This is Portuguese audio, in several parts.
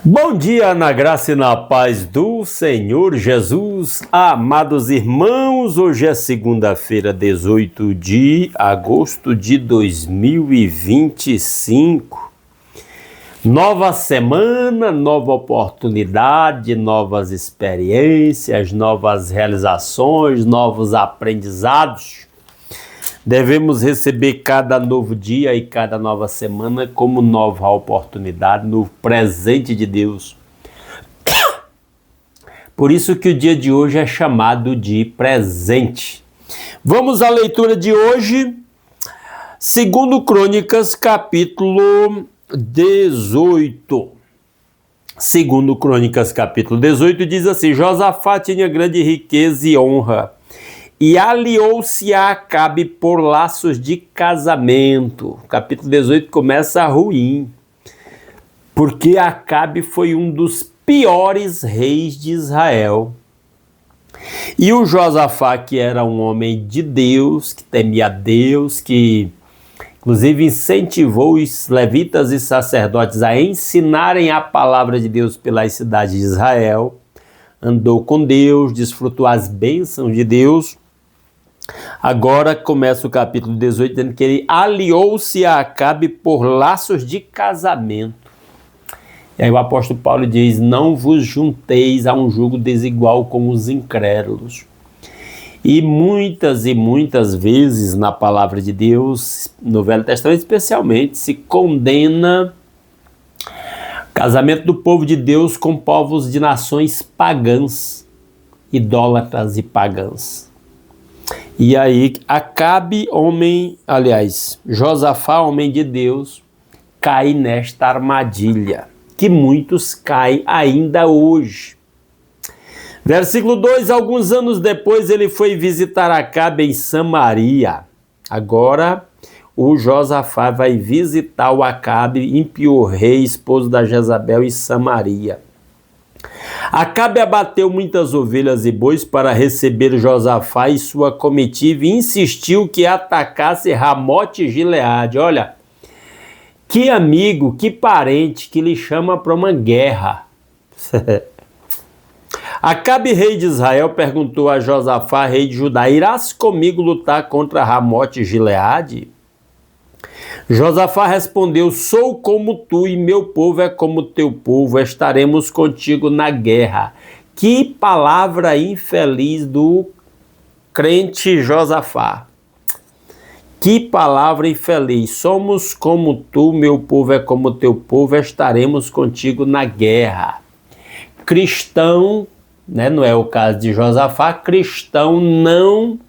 Bom dia, na graça e na paz do Senhor Jesus. Amados irmãos, hoje é segunda-feira, 18 de agosto de 2025. Nova semana, nova oportunidade, novas experiências, novas realizações, novos aprendizados. Devemos receber cada novo dia e cada nova semana como nova oportunidade, novo presente de Deus. Por isso que o dia de hoje é chamado de presente. Vamos à leitura de hoje, 2 Crônicas, capítulo 18. 2 Crônicas, capítulo 18, diz assim: Josafá tinha grande riqueza e honra, e aliou-se a Acabe por laços de casamento. O capítulo 18 começa ruim, porque Acabe foi um dos piores reis de Israel. E o Josafá, que era um homem de Deus, que temia Deus, que inclusive incentivou os levitas e sacerdotes a ensinarem a palavra de Deus pelas cidades de Israel, andou com Deus, desfrutou as bênçãos de Deus. Agora começa o capítulo 18 dizendo que ele aliou-se a Acabe por laços de casamento. E aí o apóstolo Paulo diz: não vos junteis a um jugo desigual com os incrédulos. E muitas vezes na palavra de Deus, no Velho Testamento especialmente, se condena o casamento do povo de Deus com povos de nações pagãs, idólatras e pagãs. E aí Josafá, homem de Deus, cai nesta armadilha, que muitos caem ainda hoje. Versículo 2, alguns anos depois ele foi visitar Acabe em Samaria. Agora o Josafá vai visitar o Acabe, ímpio rei, esposo da Jezabel, em Samaria. Acabe abateu muitas ovelhas e bois para receber Josafá e sua comitiva e insistiu que atacasse Ramote e Gileade. Olha, que amigo, que parente que lhe chama para uma guerra. Acabe, rei de Israel, perguntou a Josafá, rei de Judá: irás comigo lutar contra Ramote e Gileade? Josafá respondeu: sou como tu e meu povo é como teu povo, estaremos contigo na guerra. Que palavra infeliz do crente Josafá. Que palavra infeliz. Somos como tu, meu povo é como teu povo, estaremos contigo na guerra. Cristão, né, não é o caso de Josafá, cristão não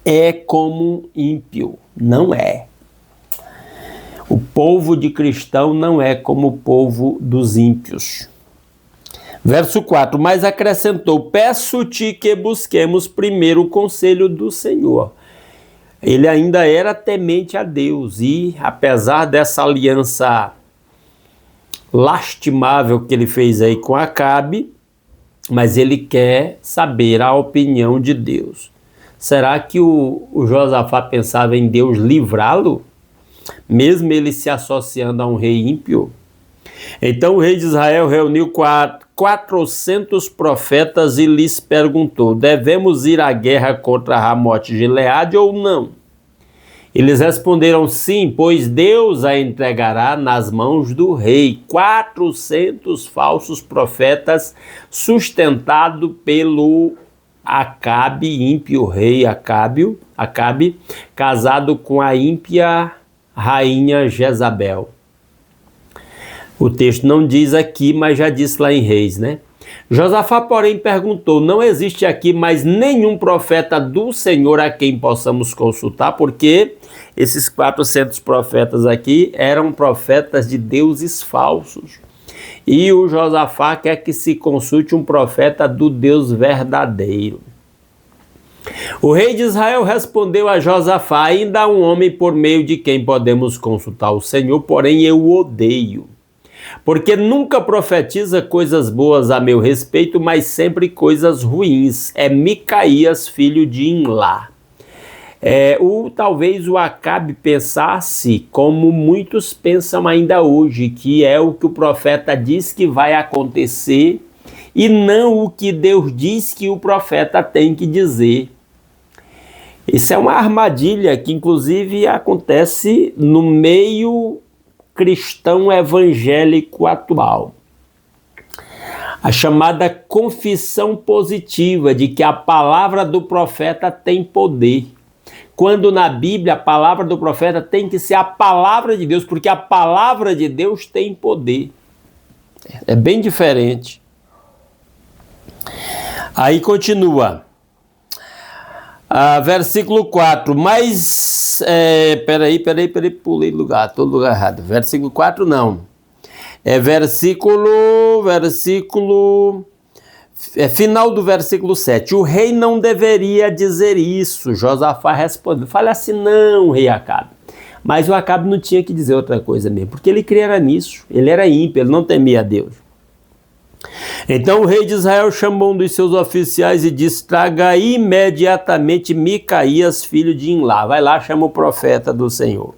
é como ímpio, não é. O povo de cristão não é como o povo dos ímpios. Verso 4, mas acrescentou: peço-te que busquemos primeiro o conselho do Senhor. Ele ainda era temente a Deus e, apesar dessa aliança lastimável que ele fez aí com Acabe, mas ele quer saber a opinião de Deus. Será que o Josafá pensava em Deus livrá-lo, mesmo ele se associando a um rei ímpio? Então o rei de Israel reuniu 400 profetas e lhes perguntou: devemos ir à guerra contra Ramote e Gileade ou não? Eles responderam: sim, pois Deus a entregará nas mãos do rei. 400 falsos profetas, sustentado pelo Acabe, ímpio rei Acabe, casado com a ímpia rainha Jezabel. O texto não diz aqui, mas já disse lá em Reis, né? Josafá, porém, perguntou: não existe aqui mais nenhum profeta do Senhor a quem possamos consultar? Porque esses 400 profetas aqui eram profetas de deuses falsos. E o Josafá quer que se consulte um profeta do Deus verdadeiro. O rei de Israel respondeu a Josafá: ainda há um homem por meio de quem podemos consultar o Senhor, porém eu o odeio, porque nunca profetiza coisas boas a meu respeito, mas sempre coisas ruins. É Micaías, filho de Imlá. Talvez o Acabe pensasse como muitos pensam ainda hoje, que é o que o profeta diz que vai acontecer e não o que Deus diz que o profeta tem que dizer. Isso é uma armadilha que inclusive acontece no meio cristão evangélico atual. A chamada confissão positiva de que a palavra do profeta tem poder. Quando na Bíblia a palavra do profeta tem que ser a palavra de Deus, porque a palavra de Deus tem poder. É bem diferente. Aí continua. Versículo 4. Mas, peraí, pulei lugar, todo lugar errado. Versículo 4 não. Final do versículo 7. O rei não deveria dizer isso. Josafá respondeu. Fala assim, não, rei Acabe. Mas o Acabe não tinha que dizer outra coisa mesmo, porque ele cria nisso. Ele era ímpio, ele não temia a Deus. Então o rei de Israel chamou um dos seus oficiais e disse, traga imediatamente Micaías, filho de Imlá. Vai lá, chama o profeta do Senhor.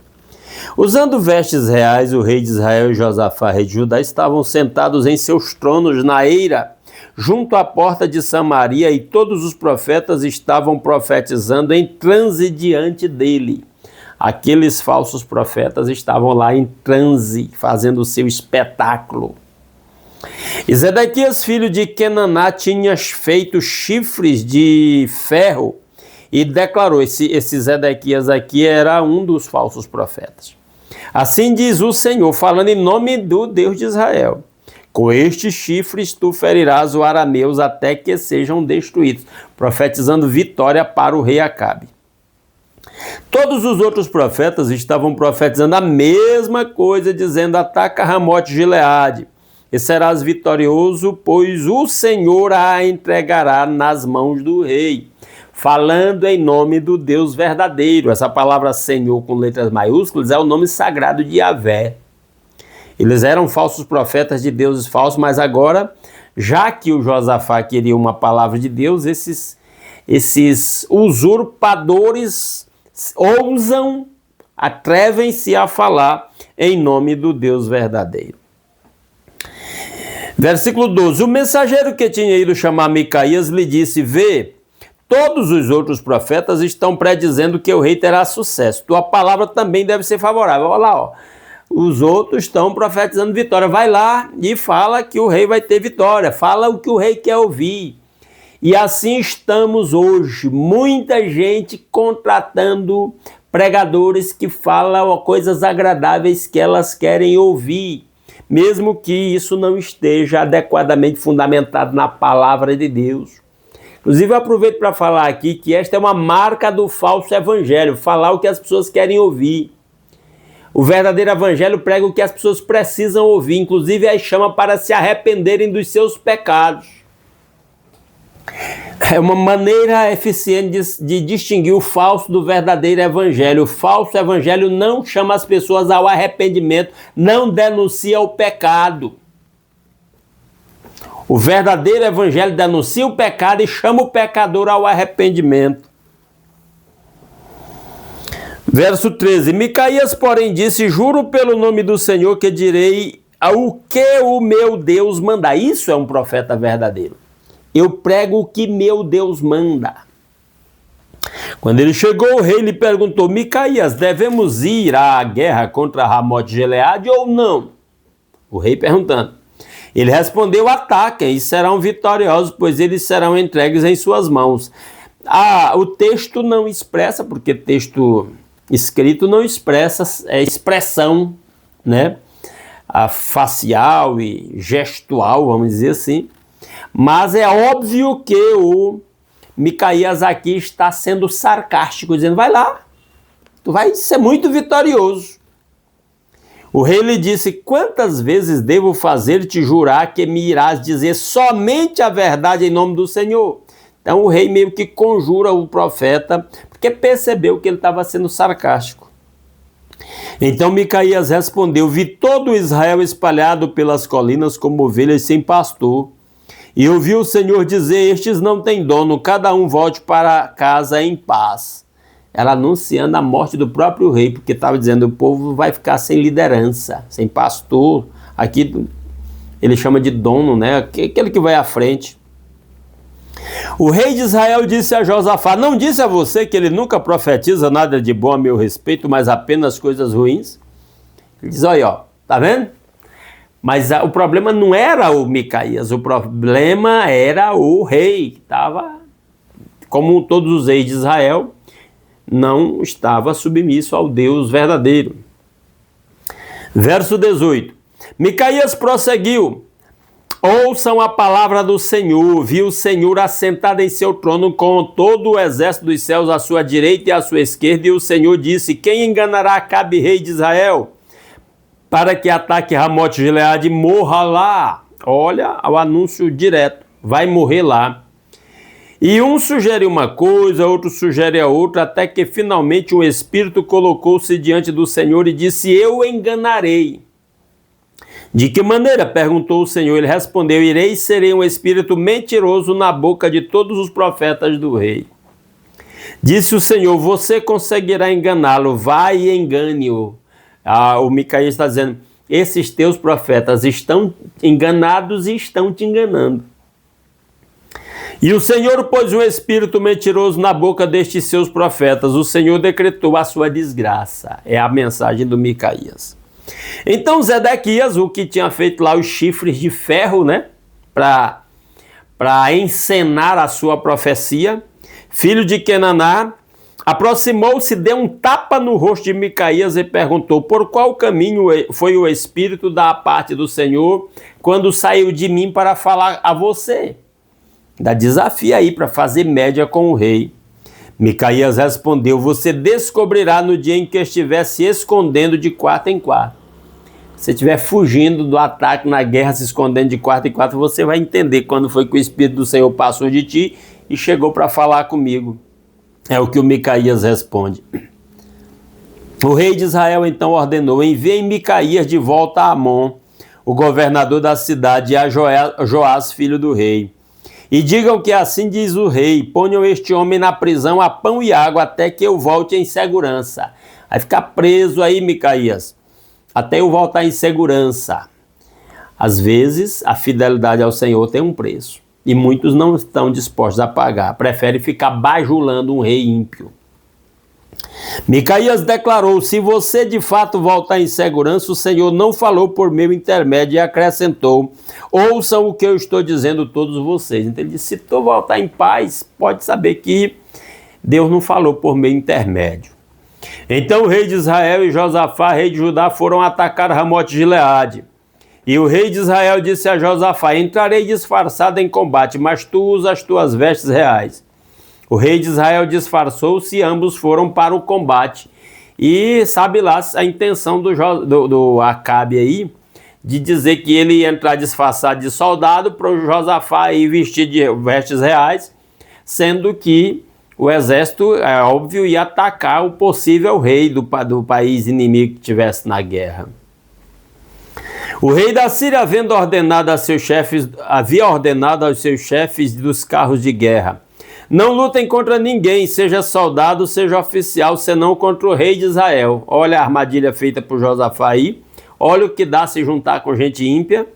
Usando vestes reais, o rei de Israel e Josafá, rei de Judá, estavam sentados em seus tronos na eira, junto à porta de Samaria, e todos os profetas estavam profetizando em transe diante dele. Aqueles falsos profetas estavam lá em transe, fazendo o seu espetáculo. E Zedequias, filho de Kenaná, tinha feito chifres de ferro e declarou, esse Zedequias aqui era um dos falsos profetas. Assim diz o Senhor, falando em nome do Deus de Israel, com estes chifres tu ferirás os arameus até que sejam destruídos, profetizando vitória para o rei Acabe. Todos os outros profetas estavam profetizando a mesma coisa, dizendo, ataca Ramote Gileade, e serás vitorioso, pois o Senhor a entregará nas mãos do rei, falando em nome do Deus verdadeiro. Essa palavra Senhor com letras maiúsculas é o nome sagrado de Yahvé. Eles eram falsos profetas de deuses falsos, mas agora, já que o Josafá queria uma palavra de Deus, esses usurpadores ousam, atrevem-se a falar em nome do Deus verdadeiro. Versículo 12. O mensageiro que tinha ido chamar Micaías lhe disse, vê, todos os outros profetas estão predizendo que o rei terá sucesso. Tua palavra também deve ser favorável. Olha lá, ó. Os outros estão profetizando vitória. Vai lá e fala que o rei vai ter vitória. Fala o que o rei quer ouvir. E assim estamos hoje. Muita gente contratando pregadores que falam coisas agradáveis que elas querem ouvir, mesmo que isso não esteja adequadamente fundamentado na palavra de Deus. Inclusive, eu aproveito para falar aqui que esta é uma marca do falso evangelho, falar o que as pessoas querem ouvir. O verdadeiro evangelho prega o que as pessoas precisam ouvir, inclusive aí chama para se arrependerem dos seus pecados. É uma maneira eficiente de distinguir o falso do verdadeiro evangelho. O falso evangelho não chama as pessoas ao arrependimento, não denuncia o pecado. O verdadeiro evangelho denuncia o pecado e chama o pecador ao arrependimento. Verso 13. Micaías, porém, disse, juro pelo nome do Senhor que direi o que o meu Deus mandar. Isso é um profeta verdadeiro. Eu prego o que meu Deus manda. Quando ele chegou, o rei lhe perguntou, Micaías, devemos ir à guerra contra Ramote Gileade ou não? O rei perguntando. Ele respondeu, ataquem e serão vitoriosos, pois eles serão entregues em suas mãos. O texto não expressa, porque texto escrito não expressa expressão, né? Facial e gestual, vamos dizer assim. Mas é óbvio que o Micaías aqui está sendo sarcástico, dizendo, vai lá, tu vai ser muito vitorioso. O rei lhe disse, quantas vezes devo fazer-te jurar que me irás dizer somente a verdade em nome do Senhor? Então o rei meio que conjura o profeta, porque percebeu que ele estava sendo sarcástico. Então Micaías respondeu, vi todo Israel espalhado pelas colinas como ovelhas sem pastor. E ouvi o Senhor dizer, estes não têm dono, cada um volte para casa em paz. ela anunciando a morte do próprio rei, porque estava dizendo o povo vai ficar sem liderança, sem pastor. Aqui ele chama de dono, né? Aquele que vai à frente. O rei de Israel disse a Josafá: não disse a você que ele nunca profetiza nada de bom a meu respeito, mas apenas coisas ruins? Ele diz: olha, ó, tá vendo? Mas o problema não era o Micaías, o problema era o rei, que estava, como todos os reis de Israel, não estava submisso ao Deus verdadeiro. Verso 18. Micaías prosseguiu: ouçam a palavra do Senhor. Viu o Senhor assentado em seu trono com todo o exército dos céus à sua direita e à sua esquerda, e o Senhor disse: quem enganará Acabe, rei de Israel, para que ataque Ramote-Gileade e morra lá? Olha o anúncio direto, vai morrer lá. E um sugere uma coisa, outro sugere a outra, até que finalmente um espírito colocou-se diante do Senhor e disse: eu enganarei. De que maneira? Perguntou o Senhor. Ele respondeu: irei e serei um espírito mentiroso na boca de todos os profetas do rei. Disse o Senhor: você conseguirá enganá-lo, vai e engane-o. O Micaías está dizendo: esses teus profetas estão enganados e estão te enganando. E o Senhor pôs um espírito mentiroso na boca destes seus profetas. O Senhor decretou a sua desgraça. É a mensagem do Micaías. Então Zedequias, o que tinha feito lá os chifres de ferro, né, para encenar a sua profecia, filho de Kenaná, aproximou-se, deu um tapa no rosto de Micaías e perguntou: por qual caminho foi o Espírito da parte do Senhor quando saiu de mim para falar a você? Dá desafio aí para fazer média com o rei. Micaías respondeu: você descobrirá no dia em que estiver se escondendo de quarto em quarto. Se estiver fugindo do ataque na guerra, se escondendo de quarto em quarto, você vai entender quando foi que o Espírito do Senhor passou de ti e chegou para falar comigo. É o que o Micaías responde. O rei de Israel então ordenou: enviem Micaías de volta a Amon, o governador da cidade, e a Joás, filho do rei. E digam que assim diz o rei: ponham este homem na prisão a pão e água até que eu volte em segurança. Vai ficar preso aí, Micaías, até eu voltar em segurança. Às vezes, a fidelidade ao Senhor tem um preço. E muitos não estão dispostos a pagar. Preferem ficar bajulando um rei ímpio. Micaías declarou: se você de fato voltar em segurança, o Senhor não falou por meu intermédio, e acrescentou: ouçam o que eu estou dizendo todos vocês. Então ele disse: se tu voltar em paz, pode saber que Deus não falou por meu intermédio. Então o rei de Israel e Josafá, rei de Judá, foram atacar Ramote-Gileade. E o rei de Israel disse a Josafá: entrarei disfarçado em combate, mas tu usa as tuas vestes reais. O rei de Israel disfarçou-se e ambos foram para o combate. E sabe lá a intenção do Acabe aí, de dizer que ele ia entrar disfarçado de soldado para o Josafá ir vestido de vestes reais, sendo que o exército, é óbvio, ia atacar o possível rei do país inimigo que estivesse na guerra. O rei da Síria, havia ordenado aos seus chefes dos carros de guerra: não lutem contra ninguém, seja soldado, seja oficial, senão contra o rei de Israel. Olha a armadilha feita por Josafá aí. Olha o que dá se juntar com gente ímpia.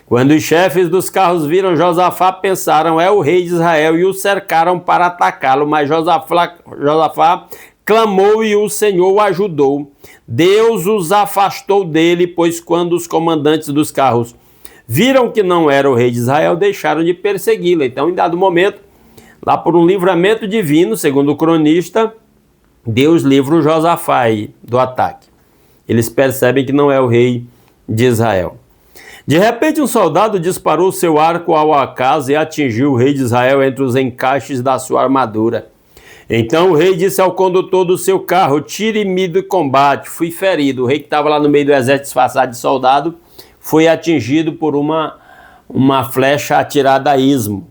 Quando os chefes dos carros viram Josafá, pensaram: é o rei de Israel, e o cercaram para atacá-lo. Mas Josafá clamou e o Senhor o ajudou. Deus os afastou dele, pois quando os comandantes dos carros viram que não era o rei de Israel, deixaram de persegui-lo. Então, em dado momento, lá por um livramento divino, segundo o cronista, Deus livra o Josafá aí do ataque. Eles percebem que não é o rei de Israel. De repente, um soldado disparou seu arco ao acaso e atingiu o rei de Israel entre os encaixes da sua armadura. Então o rei disse ao condutor do seu carro: tire-me do combate, fui ferido. O rei, que estava lá no meio do exército disfarçado de soldado, foi atingido por uma flecha atirada a esmo.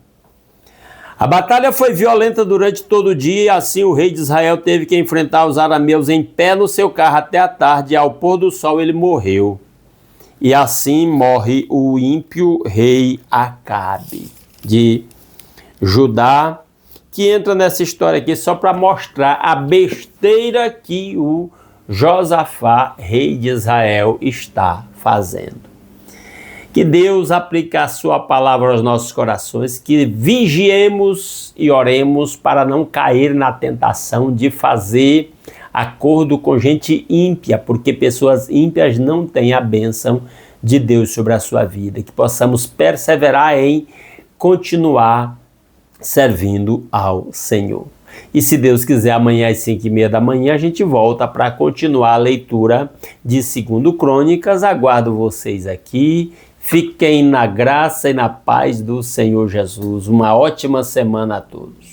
A batalha foi violenta durante todo o dia, e assim o rei de Israel teve que enfrentar os arameus em pé no seu carro até a tarde, e ao pôr do sol ele morreu. E assim morre o ímpio rei Acabe de Judá, que entra nessa história aqui só para mostrar a besteira que o Josafá, rei de Israel, está fazendo. Que Deus aplique a sua palavra aos nossos corações, que vigiemos e oremos para não cair na tentação de fazer acordo com gente ímpia, porque pessoas ímpias não têm a bênção de Deus sobre a sua vida. Que possamos perseverar em continuar servindo ao Senhor. E se Deus quiser, amanhã às 5h30 da manhã a gente volta para continuar a leitura de 2 Crônicas. Aguardo vocês aqui. Fiquem na graça e na paz do Senhor Jesus. Uma ótima semana a todos.